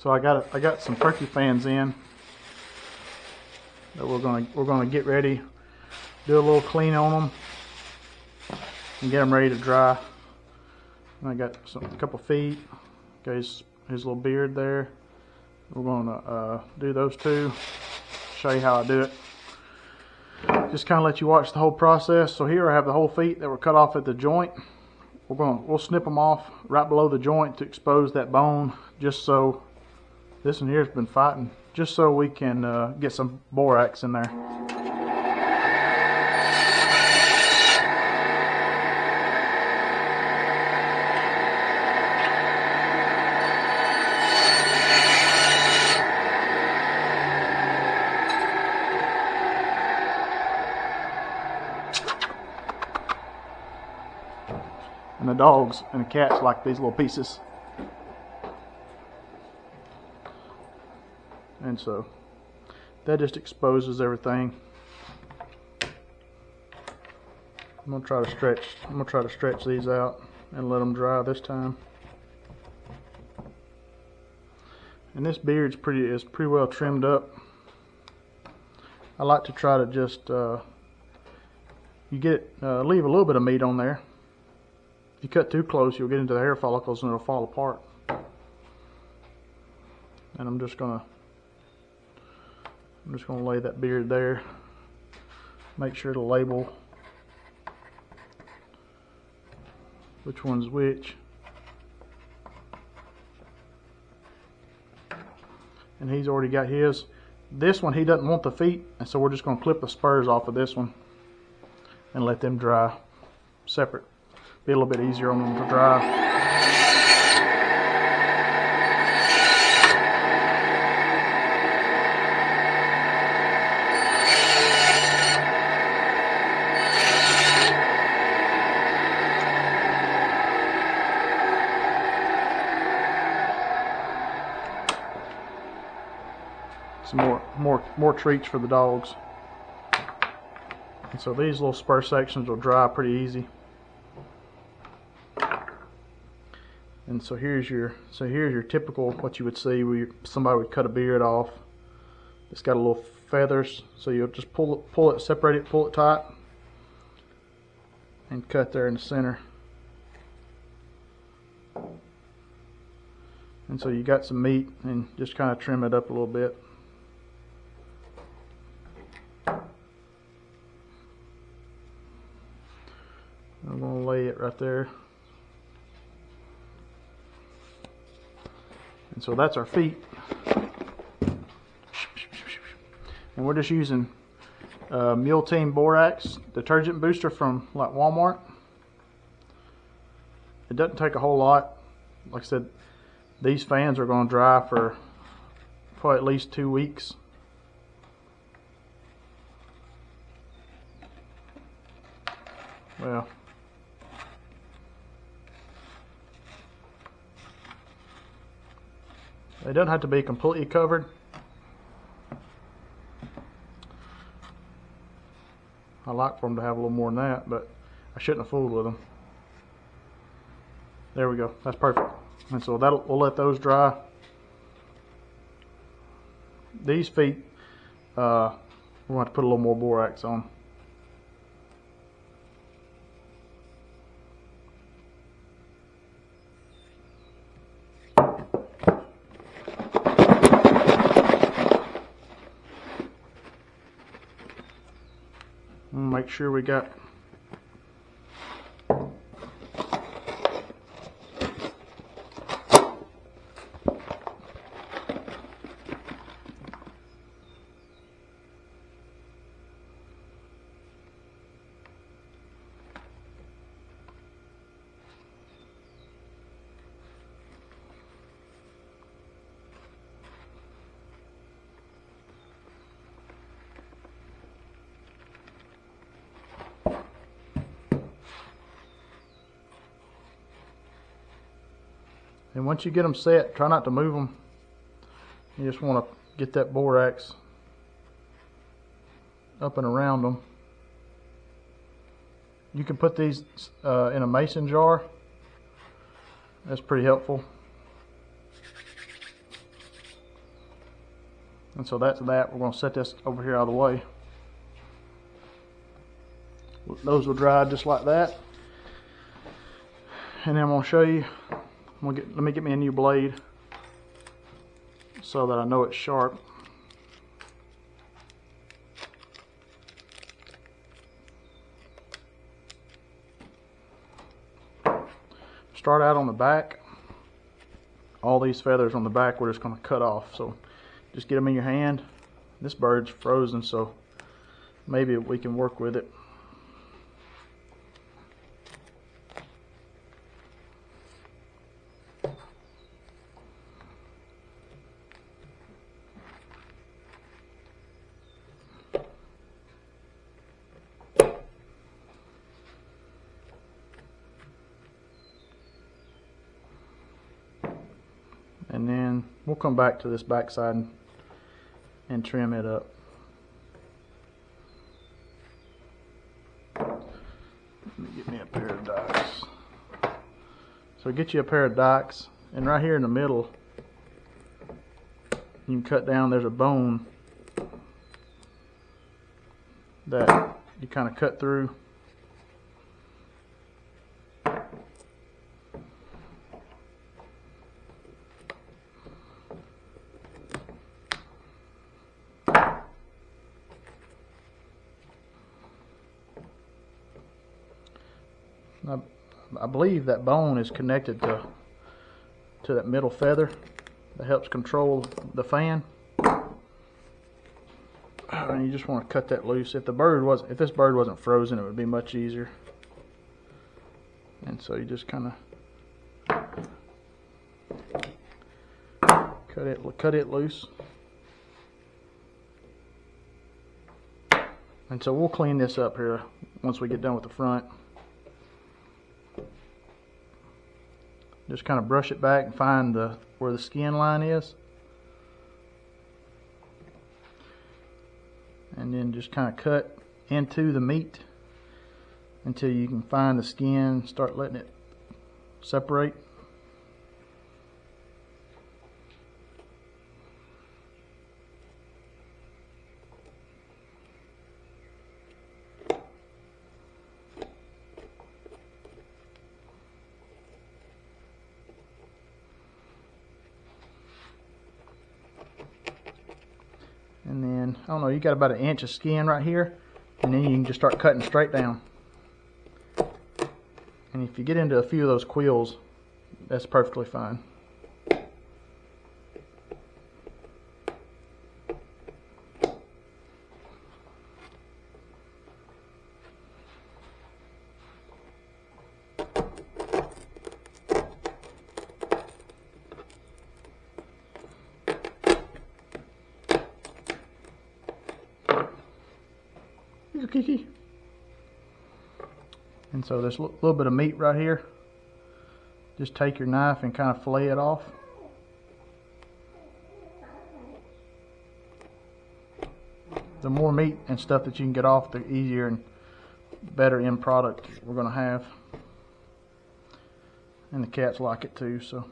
So I got some turkey fans in that we're gonna get ready, do a little clean on them, and get them ready to dry. And I got a couple feet. Got his little beard there. We're gonna do those two. Show you how I do it. Just kind of let you watch the whole process. So here I have the whole feet that were cut off at the joint. We'll snip them off right below the joint to expose that bone, just so this one here has been fighting, just so we can get some borax in there. And the dogs and the cats like these little pieces. And so that just exposes everything. I'm gonna try to stretch these out and let them dry this time. And this beard's pretty well trimmed up. I like to try to just leave a little bit of meat on there. If you cut too close, you'll get into the hair follicles and it'll fall apart. And I'm just gonna lay that beard there. Make sure to label which one's which. And he's already got his. This one, he doesn't want the feet, and so we're just gonna clip the spurs off of this one and let them dry separate. Be a little bit easier on them to dry. Some more treats for the dogs. And so these little spur sections will dry pretty easy. And so here's your typical, what you would see where somebody would cut a beard off. It's got a little feathers, so you'll just pull it, separate it, pull it tight, and cut there in the center. And so you got some meat, and just kind of trim it up a little bit. I'm going to lay it right there. And so that's our feet. And we're just using Mule Team Borax detergent booster from like Walmart. It doesn't take a whole lot. Like I said, these fans are going to dry for probably at least 2 weeks. Well, they don't have to be completely covered. I like for them to have a little more than that, but I shouldn't have fooled with them. There we go. That's perfect. And so we'll let those dry. These feet, we're going to have to put a little more borax on. Make sure we got And once you get them set, try not to move them. You just want to get that borax up and around them. You can put these in a mason jar. That's pretty helpful. And so that's that. We're going to set this over here out of the way. Those will dry just like that. And then I'm going to show you, let me get me a new blade so that I know it's sharp. Start out on the back. All these feathers on the back we're just going to cut off. So just get them in your hand. This bird's frozen, so maybe we can work with it. And then we'll come back to this back side and trim it up. Let me get me a pair of dikes. So get you a pair of dikes, and right here in the middle you can cut down. There's a bone that you kind of cut through. I believe that bone is connected to that middle feather that helps control the fan. And you just want to cut that loose. If this bird wasn't frozen, it would be much easier. And so you just kind of cut it loose. And so we'll clean this up here once we get done with the front. Just kind of brush it back and find where the skin line is. And then just kind of cut into the meat until you can find the skin, start letting it separate. And then, I don't know, you got about 1 inch of skin right here, and then you can just start cutting straight down. And if you get into a few of those quills, that's perfectly fine. Kiki. And so there's a little bit of meat right here. Just take your knife and kind of fillet it off. The more meat and stuff that you can get off, the easier and better end product we're going to have. And the cats like it too, so.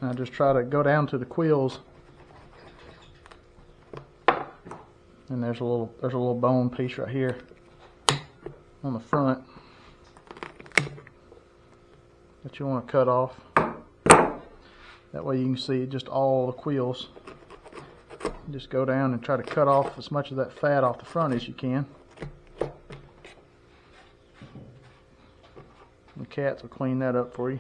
I just try to go down to the quills, and there's a little bone piece right here on the front that you want to cut off. That way you can see just all the quills. Just go down and try to cut off as much of that fat off the front as you can. The cats will clean that up for you.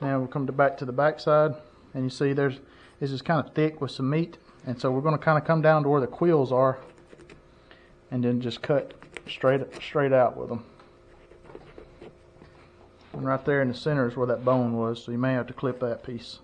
Now we'll come back to the back side, and you see there's is just kind of thick with some meat, and so we're going to kind of come down to where the quills are, and then just cut straight out with them. And right there in the center is where that bone was, so you may have to clip that piece.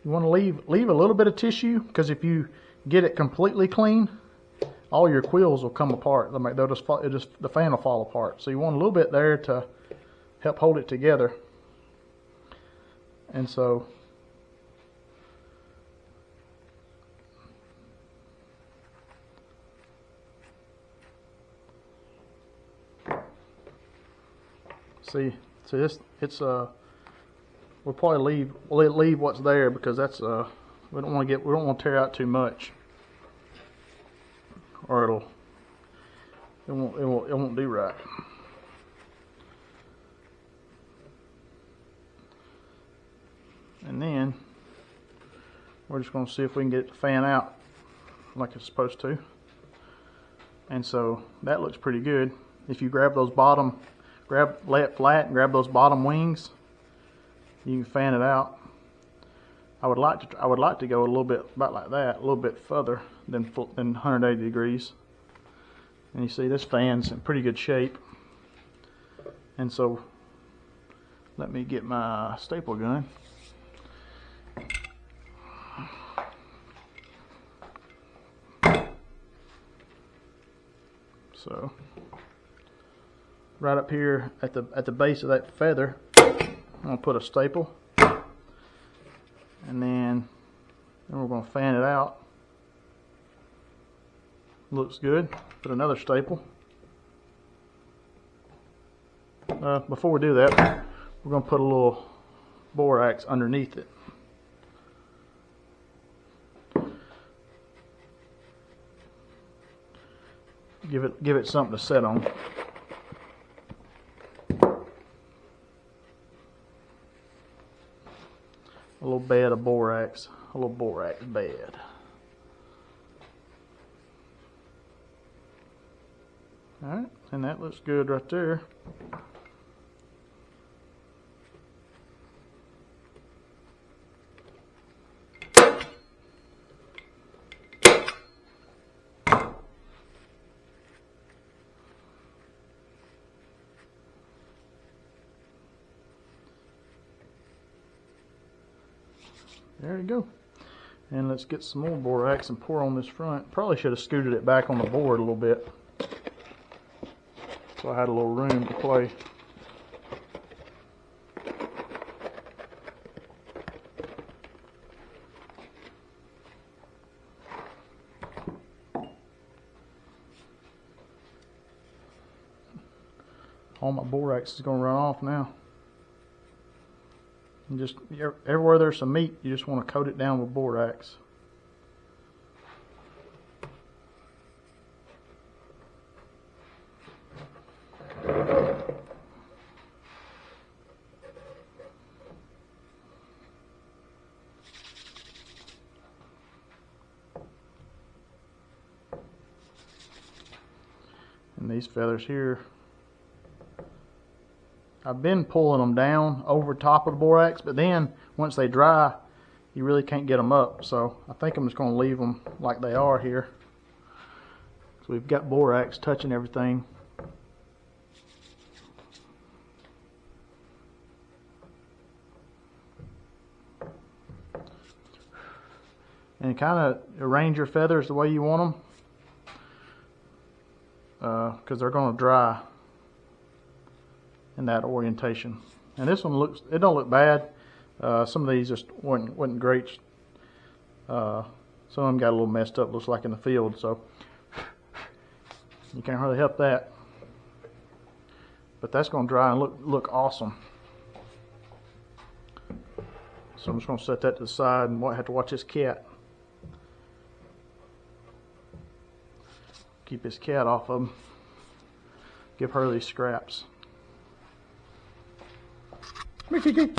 You want to leave a little bit of tissue, because if you get it completely clean, all your quills will come apart. They'll the fan will fall apart. So you want a little bit there to help hold it together. And so see this, it's we'll probably leave what's there, because that's we don't want to tear out too much, or it won't do right. And then we're just going to see if we can get it to fan out like it's supposed to. And so that looks pretty good. If you grab those lay it flat and grab those bottom wings, you can fan it out. I would like to go a little bit about like that, a little bit further than 180 degrees. And you see this fan's in pretty good shape. And so let me get my staple gun. So right up here at the base of that feather, I'm gonna put a staple, and then we're gonna fan it out. Looks good. Put another staple. Before we do that, we're gonna put a little borax underneath it. Give it something to set on. A little bed of borax, a little borax bed. Alright, and that looks good right there. There you go. And let's get some more borax and pour on this front. Probably should have scooted it back on the board a little bit, so I had a little room to play. All my borax is going to run off now. And just everywhere there's some meat, you just want to coat it down with borax. And these feathers here, I've been pulling them down over top of the borax, but then once they dry, you really can't get them up. So I think I'm just going to leave them like they are here. So we've got borax touching everything. And kind of arrange your feathers the way you want them, because they're going to dry in that orientation. And this one it don't look bad. Some of these just wasn't great. Some of them got a little messed up, looks like in the field, so you can't really help that. But that's going to dry and look awesome. So I'm just going to set that to the side and have to watch this cat. Keep this cat off of them. Give her these scraps. Come here, Kiki.